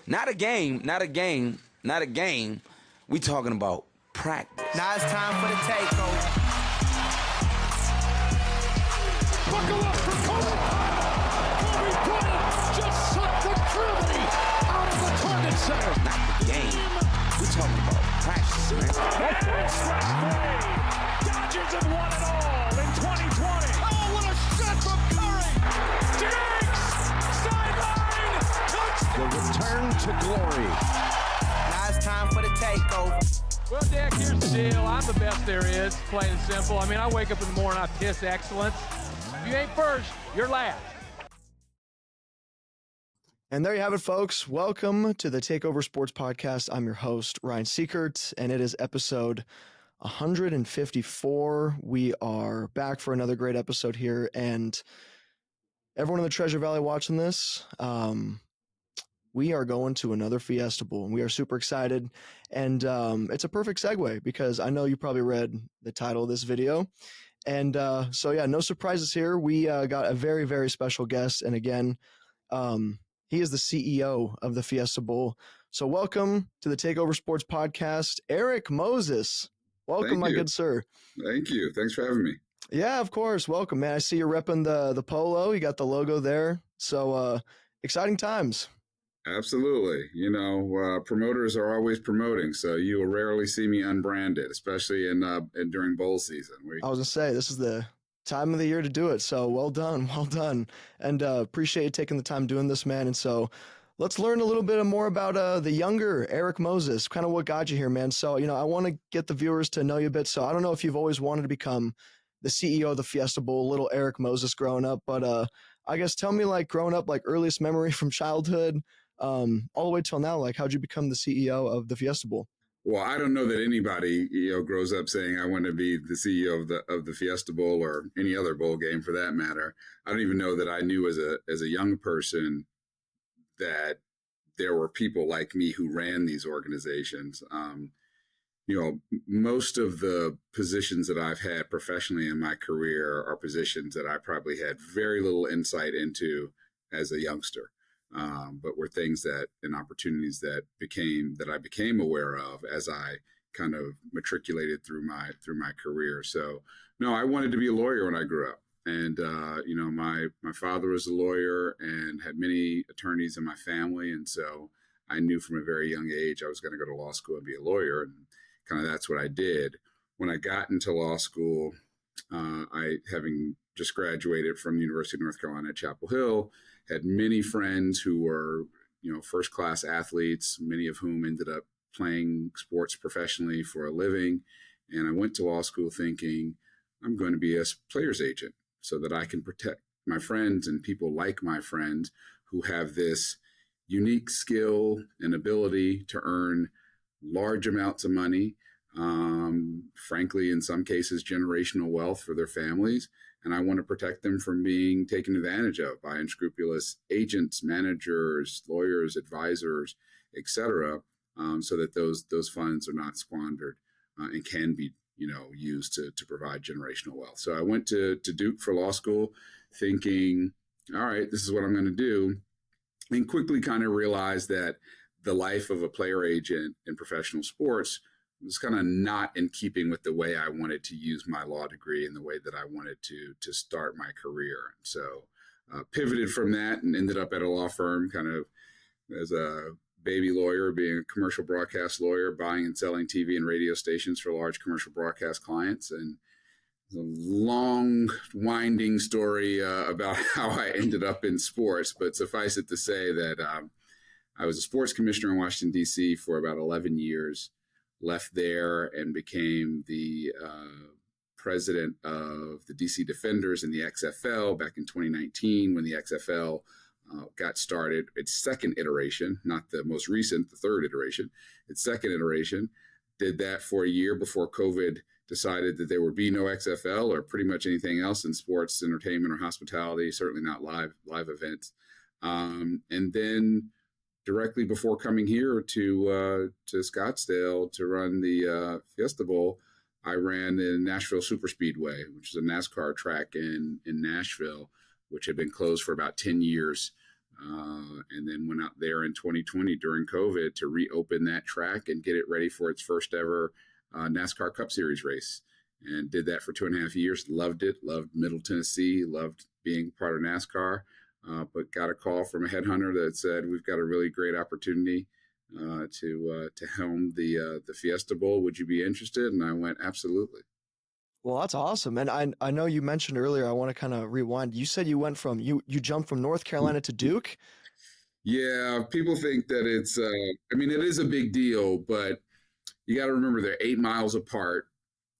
Not a game. We talking about practice. Now it's time for the takeover. Buckle up for Kobe Bryant just sucked the gravity out of the Target Center. Not the game. We talking about practice, man. Dodgers have won it all in 2020. Oh, what a shot from Curry! Diggs! Sideline! Touchdown! The return to glory. Now it's time for the takeover. Well, Dick, here's the deal. I'm the best there is, plain and simple. I mean, I wake up in the morning, I piss excellence. If you ain't first, you're last. And there you have it, folks. Welcome to the Takeover Sports Podcast. I'm your host, Ryan Seekert, and it is episode 154. We are back for another great episode here, and everyone in the Treasure Valley watching this, we are going to another Fiesta Bowl, and we are super excited. And it's a perfect segue because I know you probably read the title of this video. And so, yeah, no surprises here. We got a very, very special guest. And again, he is the CEO of the Fiesta Bowl. So welcome to the Takeover Sports Podcast, Erik Moses. Welcome, my good sir. Thank you. Thanks for having me. Yeah, of course. Welcome, man. I see you're repping the polo. You got the logo there. So exciting times. Absolutely. You know, promoters are always promoting, so you will rarely see me unbranded, especially in during bowl season. I was going to say, this is the time of the year to do it. So well done. And appreciate you taking the time doing this, man. And so let's learn a little bit more about the younger Erik Moses, kind of what got you here, man. So, I want to get the viewers to know you a bit. So I don't know if you've always wanted to become the CEO of the Fiesta Bowl, little Erik Moses growing up, but I guess tell me, like, growing up, like earliest memory from childhood, all the way till now, like, how'd you become the CEO of the Fiesta Bowl? Well, I don't know that anybody, grows up saying I want to be the CEO of the Fiesta Bowl or any other bowl game for that matter. I don't even know that I knew as a young person that there were people like me who ran these organizations. Most of the positions that I've had professionally in my career are positions that I probably had very little insight into as a youngster. But were things and opportunities that I became aware of as I kind of matriculated through my career. So no, I wanted to be a lawyer when I grew up. And, my father was a lawyer and had many attorneys in my family. And so I knew from a very young age I was going to go to law school and be a lawyer. And kind of that's what I did. When I got into law school, having just graduated from the University of North Carolina at Chapel Hill, had many friends who were, first-class athletes, many of whom ended up playing sports professionally for a living. And I went to law school thinking, I'm going to be a player's agent so that I can protect my friends and people like my friends who have this unique skill and ability to earn large amounts of money, frankly, in some cases, generational wealth for their families. And I want to protect them from being taken advantage of by unscrupulous agents, managers, lawyers, advisors, et cetera, so that those funds are not squandered and can be, used to provide generational wealth. So I went to Duke for law school thinking, all right, this is what I'm going to do, and quickly kind of realized that the life of a player agent in professional sports was kind of not in keeping with the way I wanted to use my law degree and the way that I wanted to start my career. So pivoted from that and ended up at a law firm kind of as a baby lawyer, being a commercial broadcast lawyer, buying and selling TV and radio stations for large commercial broadcast clients. And it's a long, winding story about how I ended up in sports, but suffice it to say that I was a sports commissioner in Washington, D.C. for about 11 years. Left there and became the president of the DC Defenders in the XFL back in 2019 when the XFL got started. Its second iteration, not the most recent, the third iteration, its second iteration. Did that for a year before COVID decided that there would be no XFL or pretty much anything else in sports, entertainment, or hospitality, certainly not live events. And then directly before coming here to Scottsdale to run the Fiesta Bowl, I ran the Nashville Superspeedway, which is a NASCAR track in Nashville, which had been closed for about 10 years and then went out there in 2020 during COVID to reopen that track and get it ready for its first ever NASCAR Cup Series race. And did that for 2.5 years. Loved it. Loved Middle Tennessee. Loved being part of NASCAR. But got a call from a headhunter that said, we've got a really great opportunity to helm the Fiesta Bowl. Would you be interested? And I went, absolutely. Well, that's awesome. And I know you mentioned earlier, I want to kind of rewind. You said you went from, you jumped from North Carolina to Duke? Yeah, people think that it's, it is a big deal, but you got to remember they're 8 miles apart,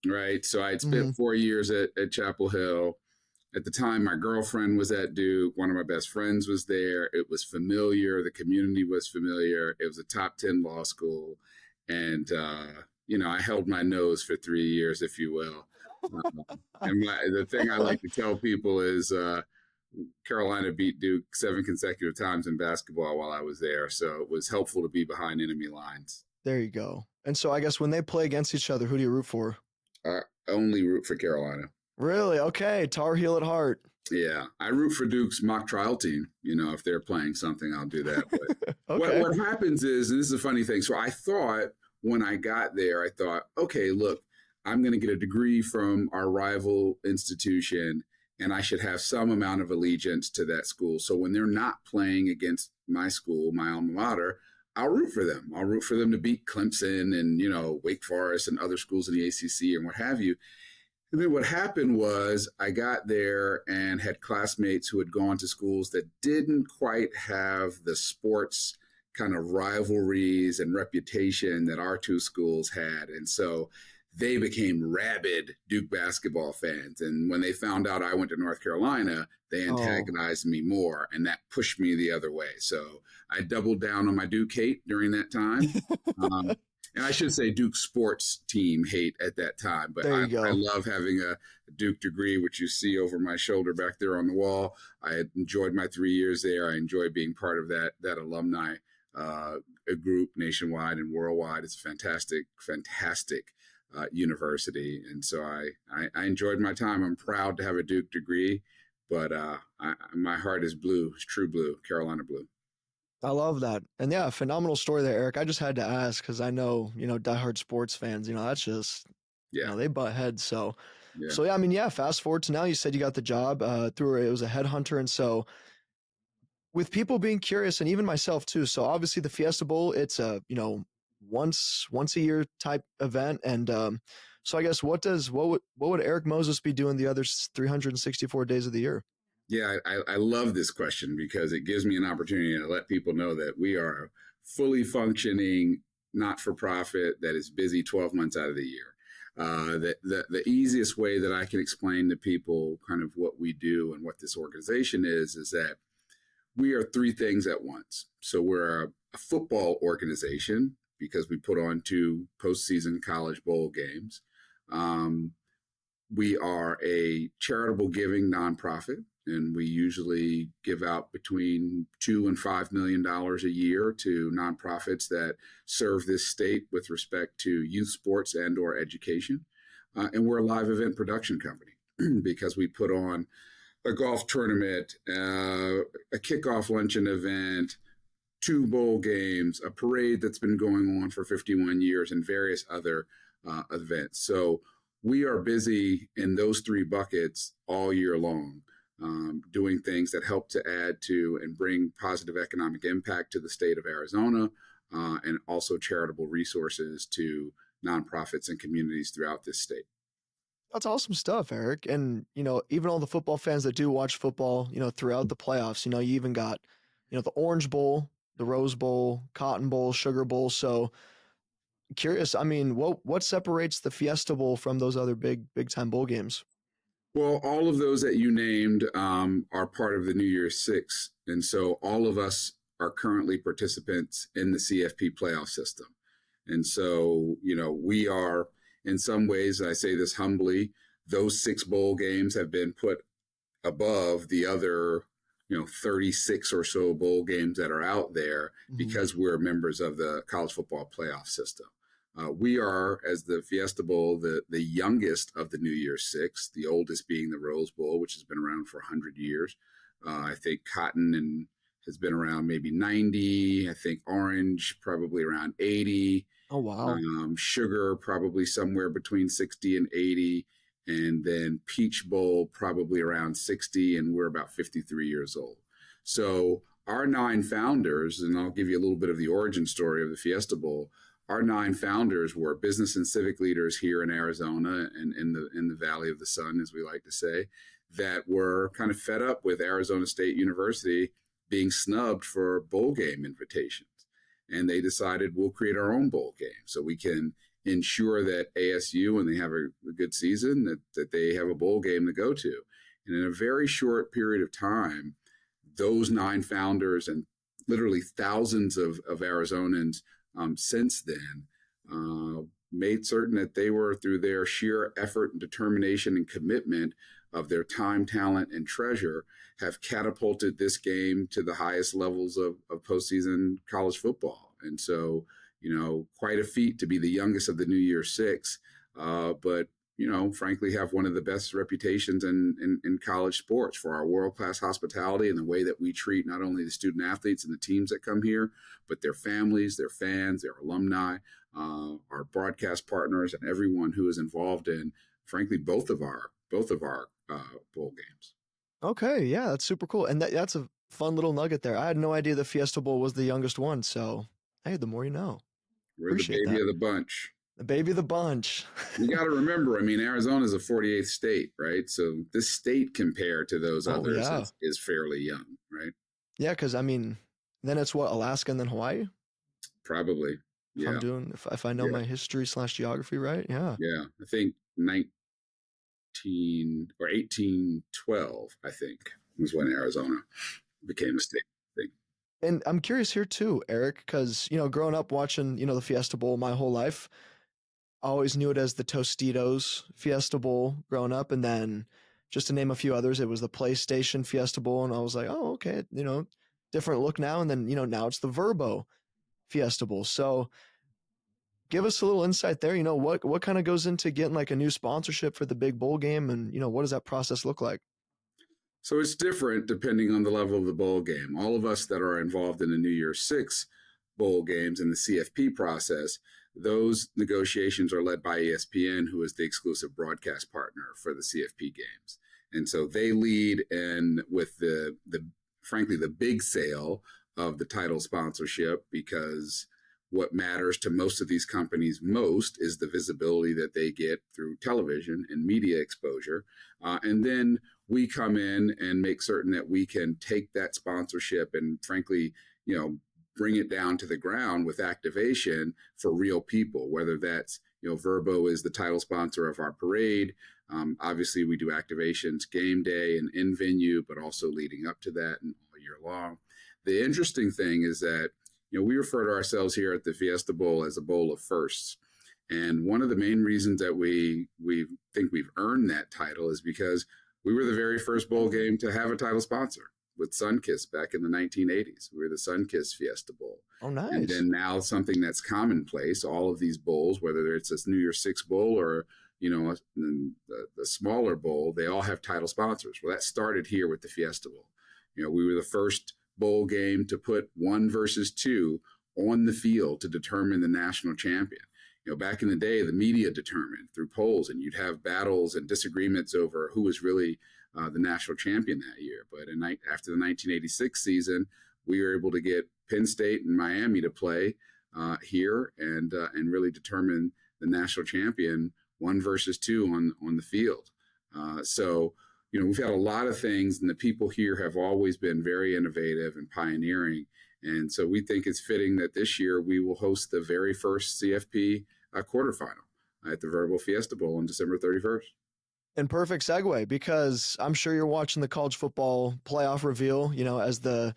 right? So I had spent 4 years at Chapel Hill. At the time, my girlfriend was at Duke. One of my best friends was there. It was familiar. The community was familiar. It was a top 10 law school. And, I held my nose for 3 years, if you will. And the thing I like to tell people is Carolina beat Duke 7 consecutive times in basketball while I was there. So it was helpful to be behind enemy lines. There you go. And so I guess when they play against each other, who do you root for? I only root for Carolina. Really? Okay. Tar Heel at heart. Yeah. I root for Duke's mock trial team. If they're playing something, I'll do that. But Okay. what happens is, and this is a funny thing. So I thought when I got there, okay, look, I'm going to get a degree from our rival institution, and I should have some amount of allegiance to that school. So when they're not playing against my school, my alma mater, I'll root for them. I'll root for them to beat Clemson and, Wake Forest and other schools in the ACC and what have you. And then what happened was I got there and had classmates who had gone to schools that didn't quite have the sports kind of rivalries and reputation that our two schools had. And so they became rabid Duke basketball fans. And when they found out I went to North Carolina, they antagonized me more, and that pushed me the other way. So I doubled down on my Duke hate during that time. And I should say Duke sports team hate at that time. But I love having a Duke degree, which you see over my shoulder back there on the wall. I had enjoyed my 3 years there. I enjoyed being part of that alumni group nationwide and worldwide. It's a fantastic university. And so I enjoyed my time. I'm proud to have a Duke degree, but my heart is blue. It's true blue, Carolina blue. I love that. And yeah, phenomenal story there, Eric. I just had to ask because I know, diehard sports fans, that's just, they butt heads. So, fast forward to now, you said you got the job it was a headhunter. And so with people being curious, and even myself too. So obviously the Fiesta Bowl, it's a, once a year type event. And so I guess what would Eric Moses be doing the other 364 days of the year? Yeah, I love this question because it gives me an opportunity to let people know that we are a fully functioning not-for-profit that is busy 12 months out of the year. The easiest way that I can explain to people kind of what we do and what this organization is that we are 3 things at once. So we're a football organization because we put on 2 postseason college bowl games. We are a charitable giving nonprofit, and we usually give out between $2 and $5 million a year to nonprofits that serve this state with respect to youth sports and or education. And we're a live event production company because we put on a golf tournament, a kickoff luncheon event, 2 bowl games, a parade that's been going on for 51 years, and various other events. So we are busy in those 3 buckets all year long. Doing things that help to add to and bring positive economic impact to the state of Arizona, and also charitable resources to nonprofits and communities throughout this state. That's awesome stuff, Eric. And, even all the football fans that do watch football, throughout the playoffs, you even got, the Orange Bowl, the Rose Bowl, Cotton Bowl, Sugar Bowl. So curious, what separates the Fiesta Bowl from those other big time bowl games? Well, all of those that you named are part of the New Year's Six. And so all of us are currently participants in the CFP playoff system. And so, we are, in some ways, I say this humbly, those 6 bowl games have been put above the other, 36 or so bowl games that are out there because we're members of the college football playoff system. We are, as the Fiesta Bowl, the youngest of the New Year's Six, the oldest being the Rose Bowl, which has been around for 100 years. I think Cotton has been around maybe 90. I think orange probably around 80. Oh, wow. Sugar probably somewhere between 60 and 80. And then Peach Bowl probably around 60. And we're about 53 years old. So our 9 founders, and I'll give you a little bit of the origin story of the Fiesta Bowl. Our 9 founders were business and civic leaders here in Arizona and in the Valley of the Sun, as we like to say, that were kind of fed up with Arizona State University being snubbed for bowl game invitations. And they decided we'll create our own bowl game so we can ensure that ASU, when they have a good season, that they have a bowl game to go to. And in a very short period of time, those 9 founders and literally thousands of Arizonans since then made certain that they were, through their sheer effort and determination and commitment of their time, talent, and treasure, have catapulted this game to the highest levels of postseason college football. And so, quite a feat to be the youngest of the New Year Six, but, frankly, have one of the best reputations in college sports for our world-class hospitality and the way that we treat not only the student athletes and the teams that come here, but their families, their fans, their alumni, our broadcast partners, and everyone who is involved in, frankly, both of our bowl games. Okay, yeah, that's super cool. And that's a fun little nugget there. I had no idea the Fiesta Bowl was the youngest one, so hey, the more you know. We're Appreciate the baby that. of the bunch. The baby of the bunch. You got to remember, Arizona is a 48th state, right? So this state compared to those others yeah. is fairly young, right? Yeah, because then it's what, Alaska and then Hawaii? Probably. Yeah. If I know my history / geography right, yeah. Yeah, I think 1812, I think, was when Arizona became a state. And I'm curious here too, Erik, because, growing up watching, the Fiesta Bowl my whole life, I always knew it as the Tostitos Fiesta Bowl growing up. And then just to name a few others, it was the PlayStation Fiesta Bowl. And I was like, oh, okay, different look now. And then, now it's the Verbo Fiesta Bowl. So give us a little insight there. What kind of goes into getting like a new sponsorship for the big bowl game? And, what does that process look like? So it's different depending on the level of the bowl game. All of us that are involved in the New Year's Six bowl games and the CFP process, those negotiations are led by ESPN, who is the exclusive broadcast partner for the CFP games. And so they lead in with frankly, the big sale of the title sponsorship, because what matters to most of these companies most is the visibility that they get through television and media exposure. And then we come in and make certain that we can take that sponsorship and, frankly, bring it down to the ground with activation for real people, whether that's, Verbo is the title sponsor of our parade. Obviously, we do activations game day and in venue, but also leading up to that and all year long. The interesting thing is that, we refer to ourselves here at the Fiesta Bowl as a bowl of firsts. And one of the main reasons that we think we've earned that title is because we were the very first bowl game to have a title sponsor with Sunkist back in the 1980s. We were the Sunkist Fiesta Bowl. Oh, nice. And then now something that's commonplace, all of these bowls, whether it's a New Year's Six bowl or, the smaller bowl, they all have title sponsors. Well, that started here with the Fiesta Bowl. We were the first bowl game to put 1 versus 2 on the field to determine the national champion. Back in the day, the media determined through polls, and you'd have battles and disagreements over who was really the national champion that year. But after the 1986 season, we were able to get Penn State and Miami to play here and really determine the national champion 1 versus 2 on the field. So we've had a lot of things, and the people here have always been very innovative and pioneering. And so we think it's fitting that this year we will host the very first CFP quarterfinal at the Verbo Fiesta Bowl on December 31st. And perfect segue, because I'm sure you're watching the college football playoff reveal, as the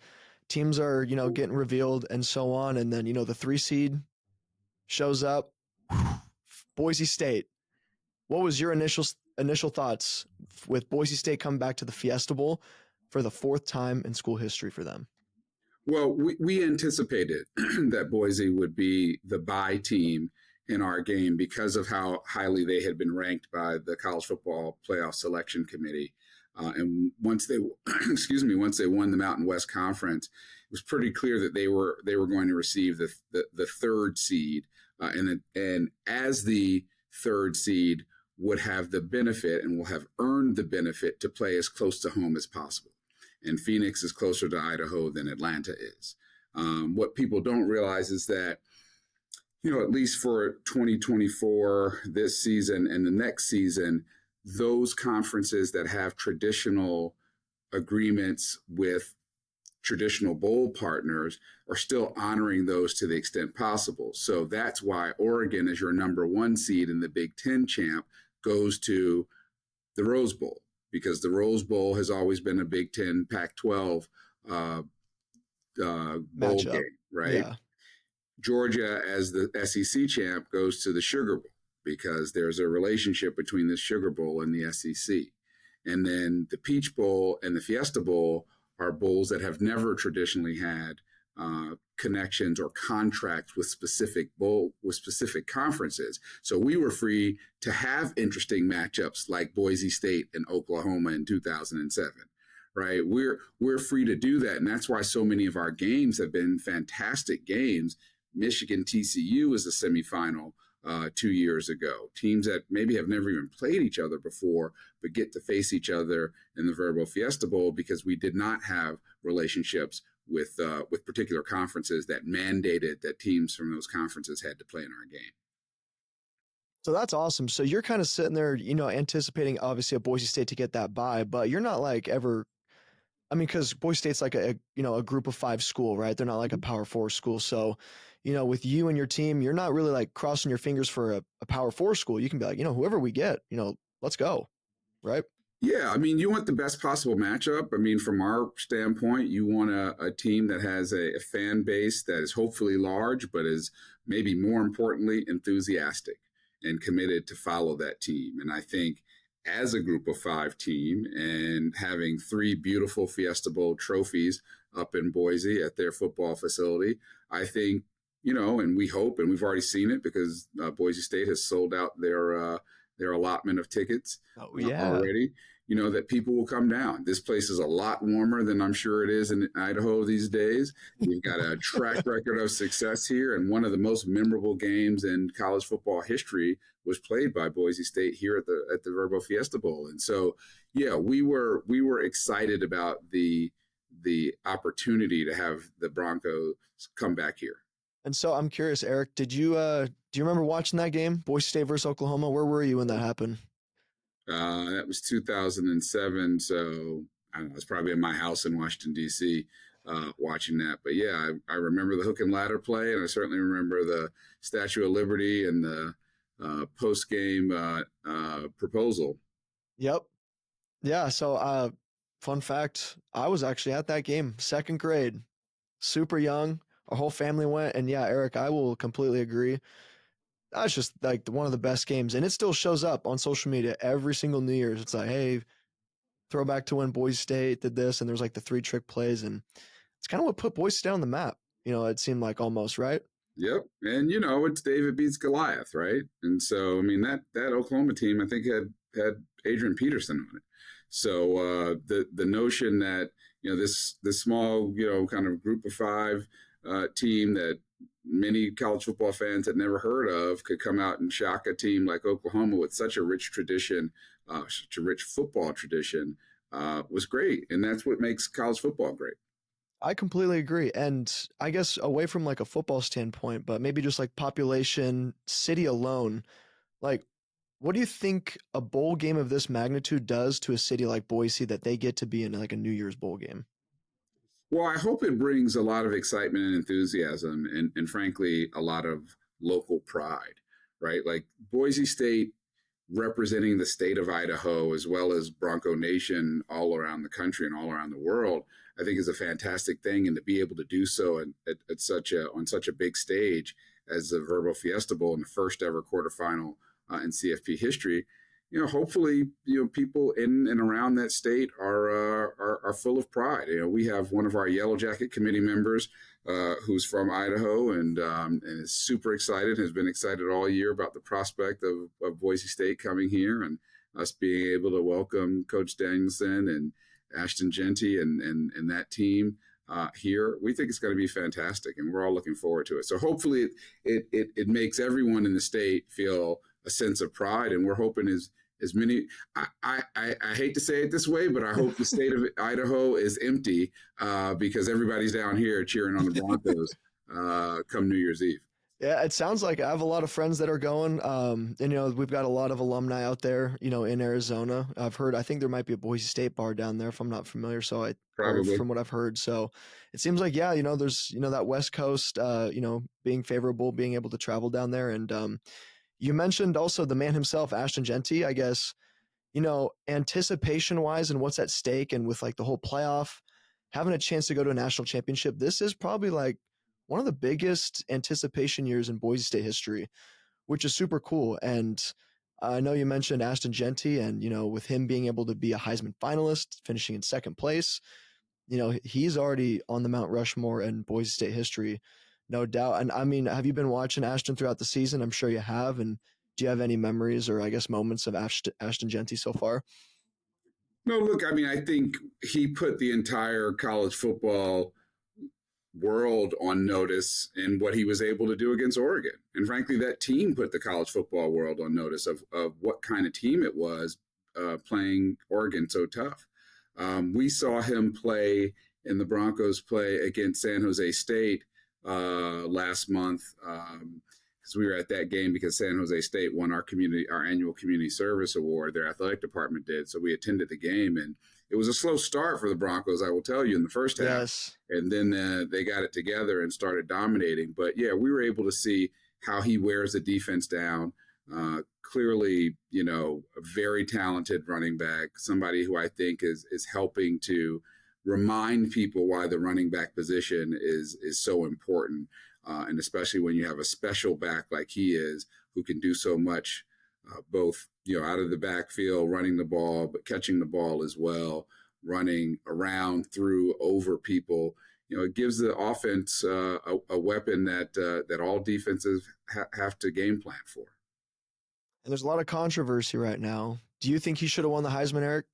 teams are, getting revealed and so on. And then, the 3 seed shows up, Boise State. What was your initial thoughts with Boise State coming back to the Fiesta Bowl for the 4th time in school history for them? Well, we anticipated that Boise would be the bye team in our game because of how highly they had been ranked by the College Football Playoff Selection Committee. And once they, once they won the Mountain West Conference, was pretty clear that they were going to receive the third seed, and as the third seed would have the benefit and will have earned the benefit to play as close to home as possible. And Phoenix is closer to Idaho than Atlanta is. What people don't realize is that, at least for 2024, this season and the next season, those conferences that have traditional agreements with traditional bowl partners are still honoring those to the extent possible. So that's why Oregon, as your number one seed in the Big Ten champ, goes to the Rose Bowl, because the Rose Bowl has always been a Big Ten Pac-12 bowl Matchup. game, right? Yeah. Georgia, as the SEC champ, goes to the Sugar Bowl because there's a relationship between the Sugar Bowl and the SEC. And then the Peach Bowl and the Fiesta Bowl are bowls that have never traditionally had connections or contracts with specific conferences. So we were free to have interesting matchups like Boise State and Oklahoma in 2007. Right, we're free to do that, and that's why so many of our games have been fantastic games. Michigan TCU was a semifinal 2 years ago. Teams that maybe have never even played each other before, but get to face each other in the Verbo Fiesta Bowl because we did not have relationships with particular conferences that mandated that teams from those conferences had to play in our game. So that's awesome. So you're kind of sitting there, anticipating obviously a Boise State to get that bye, but you're not like ever. I mean, because Boise State's like a group of 5 school, right? They're not like a Power 4 school. So, with you and your team, you're not really like crossing your fingers for a Power 4 school. You can be like, whoever we get, let's go, right? Yeah, I mean, you want the best possible matchup. I mean, from our standpoint, you want a team that has a fan base that is hopefully large, but is maybe more importantly enthusiastic and committed to follow that team. And I think as a group of 5 team and having 3 beautiful Fiesta Bowl trophies up in Boise at their football facility, I think, and we hope, and we've already seen it because Boise State has sold out their allotment of tickets already, that people will come down. This place is a lot warmer than I'm sure it is in Idaho these days. We've got a track record of success here, and one of the most memorable games in college football history was played by Boise State here at the Verbo Fiesta Bowl. And so, yeah, we were excited about the opportunity to have the Broncos come back here. And so I'm curious, Erik, do you remember watching that game, Boise State versus Oklahoma? Where were you when that happened? That was 2007. So I don't know, I was probably in my house in Washington, D.C. Watching that. But yeah, I remember the hook and ladder play, and I certainly remember the Statue of Liberty and the post-game proposal. Yep. Yeah. So fun fact, I was actually at that game, 2nd grade, super young. Our whole family went, and yeah, Erik, I will completely agree. That's just like one of the best games, and it still shows up on social media every single New Year's. It's like, hey, throwback to when Boise State did this, and there's like the 3 trick plays, and it's kind of what put Boise State on the map. It seemed like almost, right? Yep, and it's David beats Goliath, right? And so, I mean, that Oklahoma team, I think had Adrian Peterson on it. So the notion that this small kind of group of 5 team that many college football fans had never heard of could come out and shock a team like Oklahoma with such a rich tradition, such a rich football tradition, was great. And that's what makes college football great. I completely agree. And I guess away from like a football standpoint, but maybe just like population, city alone, like what do you think a bowl game of this magnitude does to a city like Boise that they get to be in like a New Year's bowl game? Well, I hope it brings a lot of excitement and enthusiasm and frankly, a lot of local pride, right? Like Boise State representing the state of Idaho as well as Bronco Nation all around the country and all around the world, I think is a fantastic thing. And to be able to do so on such a big stage as the Verbo Fiesta Bowl in the first ever quarterfinal in CFP history, hopefully, people in and around that state are full of pride. We have one of our Yellow Jacket committee members who's from Idaho and is super excited, has been excited all year about the prospect of Boise State coming here and us being able to welcome Coach Danielson and Ashton Genty and that team here. We think it's going to be fantastic, and we're all looking forward to it. So hopefully it makes everyone in the state feel a sense of pride, and we're hoping as many. I hate to say it this way, but I hope the state of Idaho is empty because everybody's down here cheering on the Broncos come New Year's Eve. Yeah, it sounds like I have a lot of friends that are going. And we've got a lot of alumni out there, in Arizona. I think there might be a Boise State bar down there if I'm not familiar. Or Probably. from what I've heard. So it seems like, yeah, there's, that West Coast, being favorable, being able to travel down there. And you mentioned also the man himself, Ashton Genty, I guess, anticipation wise and what's at stake, and with like the whole playoff, having a chance to go to a national championship, this is probably like one of the biggest anticipation years in Boise State history, which is super cool. And I know you mentioned Ashton Genty, and, with him being able to be a Heisman finalist, finishing in second place, he's already on the Mount Rushmore in Boise State history, no doubt. And I mean, have you been watching Ashton throughout the season? I'm sure you have. And do you have any memories or I guess moments of Ashton Genty so far? No, look, I mean, I think he put the entire college football world on notice in what he was able to do against Oregon. And frankly, that team put the college football world on notice of what kind of team it was playing Oregon so tough. We saw him play in the Broncos play against San Jose State last month because we were at that game because San Jose State won our annual community service award. Their athletic department did. So we attended the game, and it was a slow start for the Broncos, I will tell you, in the first half. Yes. And then they got it together and started dominating. But, yeah, we were able to see how he wears the defense down. Clearly, a very talented running back, somebody who I think is helping to remind people why the running back position is so important. And especially when you have a special back like he is, who can do so much, both out of the backfield, running the ball, but catching the ball as well, running around, through, over people. It gives the offense a weapon that all defenses have to game plan for. And there's a lot of controversy right now. Do you think he should have won the Heisman, Erik?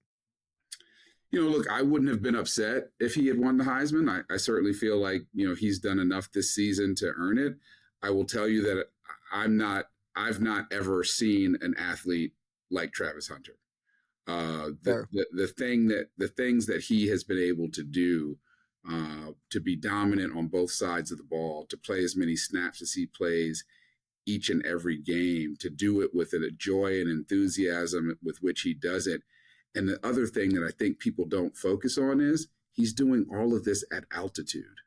Look, I wouldn't have been upset if he had won the Heisman. I certainly feel like, he's done enough this season to earn it. I will tell you that I've not ever seen an athlete like Travis Hunter. The things that he has been able to do, to be dominant on both sides of the ball, to play as many snaps as he plays each and every game, to do it with a joy and enthusiasm with which he does it. And the other thing that I think people don't focus on is he's doing all of this at altitude.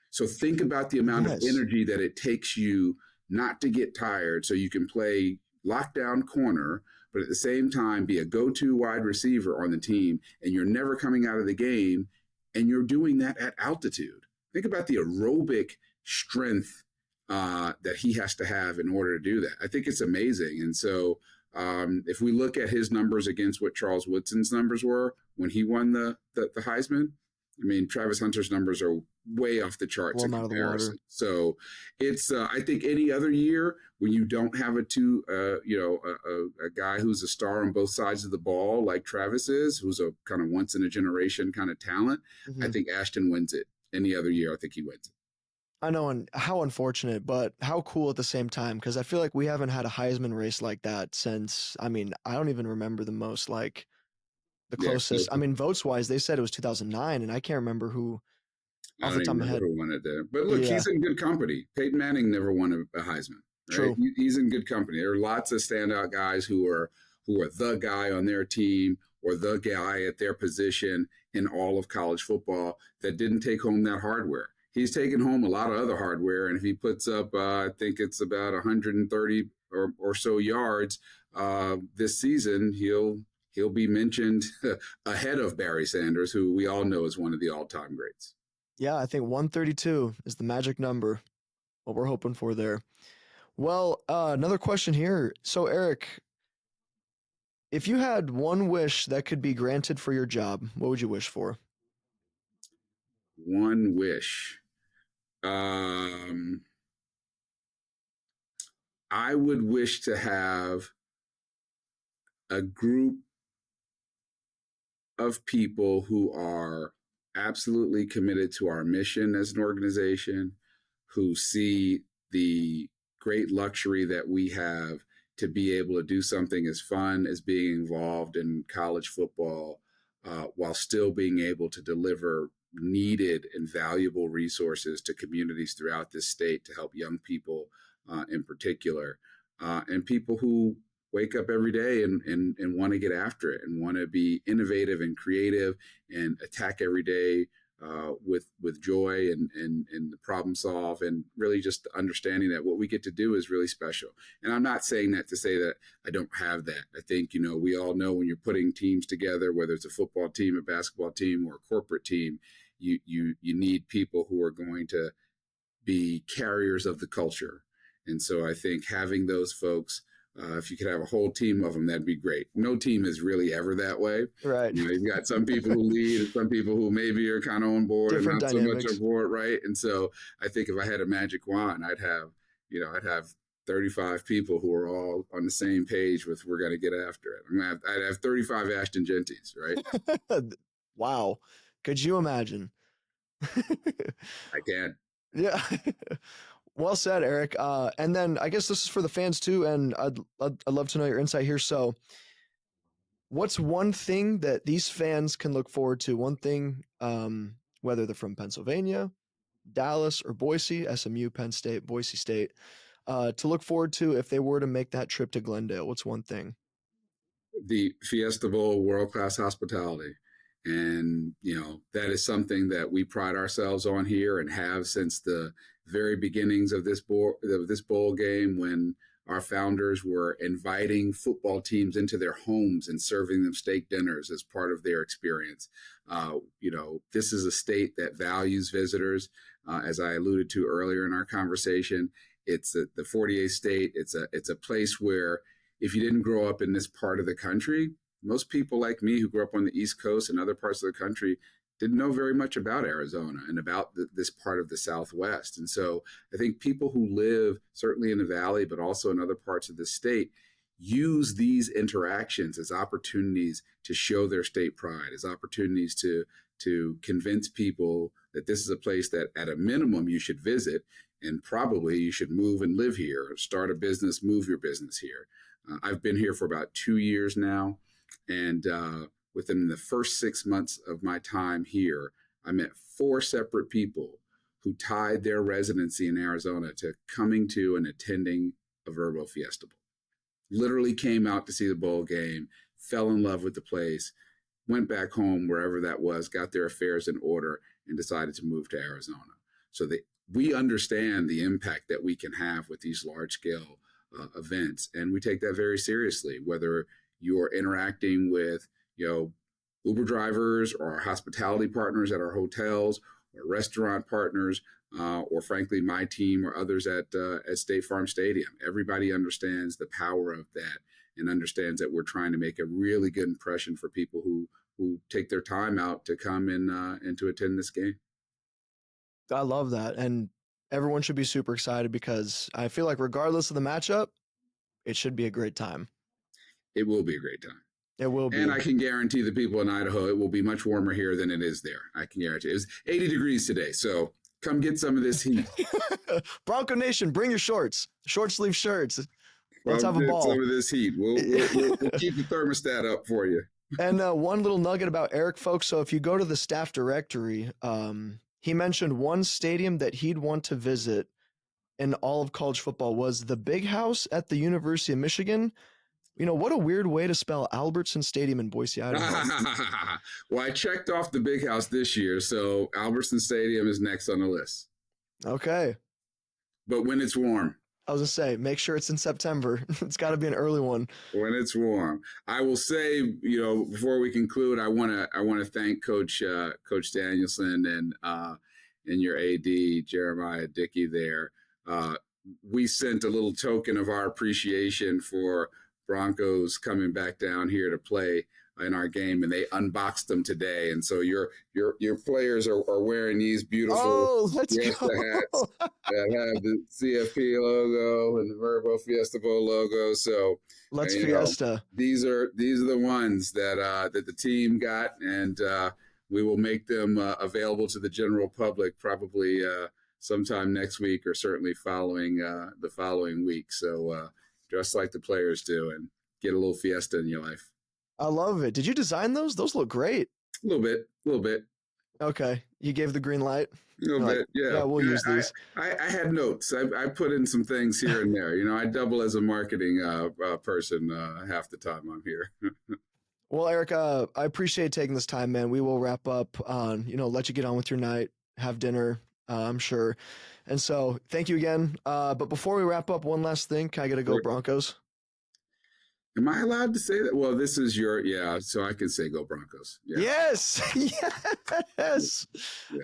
So think about the amount of energy that it takes you not to get tired so you can play lockdown corner, but at the same time be a go-to wide receiver on the team, and you're never coming out of the game, and you're doing that at altitude. Think about the aerobic strength that he has to have in order to do that. I think it's amazing. And so if we look at his numbers against what Charles Woodson's numbers were when he won the Heisman, I mean, Travis Hunter's numbers are way off the charts in comparison. So it's, I think any other year when you don't have a guy who's a star on both sides of the ball, like Travis is, who's a kind of once in a generation kind of talent, I think Ashton wins it. Any other year, I think he wins it. I know, and how unfortunate, but how cool at the same time, because I feel like we haven't had a Heisman race like that since, I don't even remember the closest. Votes-wise, they said it was 2009, and I can't remember who off the top of my head. Who won it there. But look, he's in good company. Peyton Manning never won a Heisman. Right? True. He's in good company. There are lots of standout guys who are the guy on their team or the guy at their position in all of college football that didn't take home that hardware. He's taken home a lot of other hardware, and if he puts up, I think it's about 130 or so yards this season, he'll be mentioned ahead of Barry Sanders, who we all know is one of the all-time greats. Yeah, I think 132 is the magic number, what we're hoping for there. Well, another question here. So, Erik, if you had one wish that could be granted for your job, what would you wish for? One wish. I would wish to have a group of people who are absolutely committed to our mission as an organization, who see the great luxury that we have to be able to do something as fun as being involved in college football, while still being able to deliver needed and valuable resources to communities throughout this state to help young people in particular, and people who wake up every day and want to get after it and want to be innovative and creative and attack every day with joy and the problem solve, and really just understanding that what we get to do is really special. And I'm not saying that to say that I don't have that. I think, we all know when you're putting teams together, whether it's a football team, a basketball team, or a corporate team, you need people who are going to be carriers of the culture. And so I think having those folks, if you could have a whole team of them, that'd be great. No team is really ever that way. Right. You've got some people who lead and some people who maybe are kind of on board Different and not dynamics. so much on board, right? And so I think if I had a magic wand, I'd have 35 people who are all on the same page with we're going to get after it. I'd have 35 Ashton Genties, right? Wow. Could you imagine? I can. Yeah. Well said, Eric. And then I guess this is for the fans too, and I'd love to know your insight here. So, what's one thing that these fans can look forward to? One thing, whether they're from Pennsylvania, Dallas, or Boise, SMU, Penn State, Boise State, to look forward to if they were to make that trip to Glendale. What's one thing? The Fiesta Bowl, world-class hospitality. And, that is something that we pride ourselves on here and have since the very beginnings of this bowl game, when our founders were inviting football teams into their homes and serving them steak dinners as part of their experience. This is a state that values visitors. As I alluded to earlier in our conversation, it's the 48th state. It's a place where if you didn't grow up in this part of the country, most people like me who grew up on the East Coast and other parts of the country didn't know very much about Arizona and about this part of the Southwest. And so I think people who live certainly in the Valley, but also in other parts of the state, use these interactions as opportunities to show their state pride, as opportunities to convince people that this is a place that at a minimum you should visit, and probably you should move and live here, or start a business, move your business here. I've been here for about 2 years now. And within the first 6 months of my time here, I met 4 separate people who tied their residency in Arizona to coming to and attending a Verbo Fiesta Bowl. Literally came out to see the bowl game, fell in love with the place, went back home, wherever that was, got their affairs in order, and decided to move to Arizona. So we understand the impact that we can have with these large-scale events, and we take that very seriously, whether you're interacting with, Uber drivers or our hospitality partners at our hotels or restaurant partners, or frankly, my team or others at State Farm Stadium. Everybody understands the power of that and understands that we're trying to make a really good impression for people who take their time out to come and to attend this game. I love that. And everyone should be super excited because I feel like regardless of the matchup, it should be a great time. It will be a great time. It will be. And I can guarantee the people in Idaho, it will be much warmer here than it is there. I can guarantee. It was 80 degrees today, so come get some of this heat. Bronco Nation, bring your shorts, short sleeve shirts. Let's have a ball. Some of this heat. We'll keep the thermostat up for you. And one little nugget about Erik, folks. So if you go to the staff directory, he mentioned one stadium that he'd want to visit in all of college football was the Big House at the University of Michigan. What a weird way to spell Albertson Stadium in Boise, Idaho. Well, I checked off the Big House this year, so Albertson Stadium is next on the list. Okay. But when it's warm. I was going to say, make sure it's in September. It's got to be an early one. When it's warm. I will say, before we conclude, I want to thank Coach Danielson and your AD, Jeremiah Dickey there. We sent a little token of our appreciation for Broncos coming back down here to play in our game, and they unboxed them today. And so your players are wearing these beautiful let's Fiesta go. hats that have the CFP logo and the Verbo Fiesta Bowl logo. So Fiesta. These are the ones that the team got, and we will make them available to the general public probably sometime next week or certainly following the following week. So dress like the players do and get a little Fiesta in your life. I love it. Did you design those? Those look great. A little bit. Okay. You gave the green light? A little bit, yeah. Yeah, we'll use these. I had notes. I put in some things here and there. I double as a marketing person half the time I'm here. Well, Erik, I appreciate taking this time, man. We will wrap up on, let you get on with your night, have dinner, I'm sure. And so thank you again. But before we wrap up, one last thing. Can I get a go Broncos? Am I allowed to say that? Well, this is so I can say go Broncos. Yeah. Yes. Yes.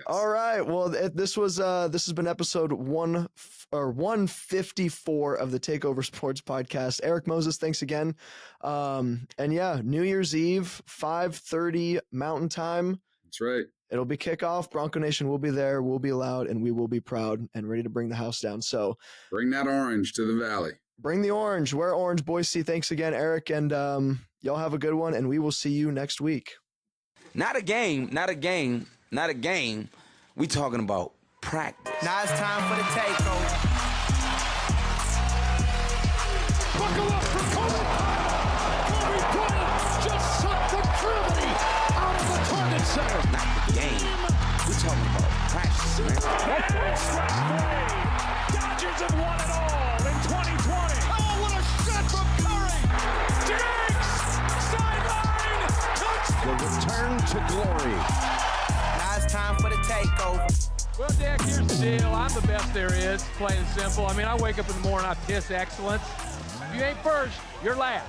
All right. Well, this has been episode 154 of the Takeover Sports Podcast. Erik Moses, thanks again. And yeah, New Year's Eve, 5:30 Mountain Time. That's right. It'll be kickoff. Bronco Nation will be there. We'll be loud and we will be proud and ready to bring the house down. So bring that orange to the valley. Bring the orange. Wear orange, Boise. Thanks again, Erik. And y'all have a good one. And we will see you next week. Not a game. We talking about practice. Now it's time for the takeover. Buckle up for Kobe. Kobe Bryant just sucked the gravity out of the target center. Not the game. We talking about practice, man. And strike three. Dodgers have won it all in 2020. Oh, what a shot from Curry. Diggs, sideline, touchdown. The return to glory. Now it's time for the takeover. Well, Dick, here's the deal. I'm the best there is, plain and simple. I mean, I wake up in the morning, I piss excellence. If you ain't first, you're last.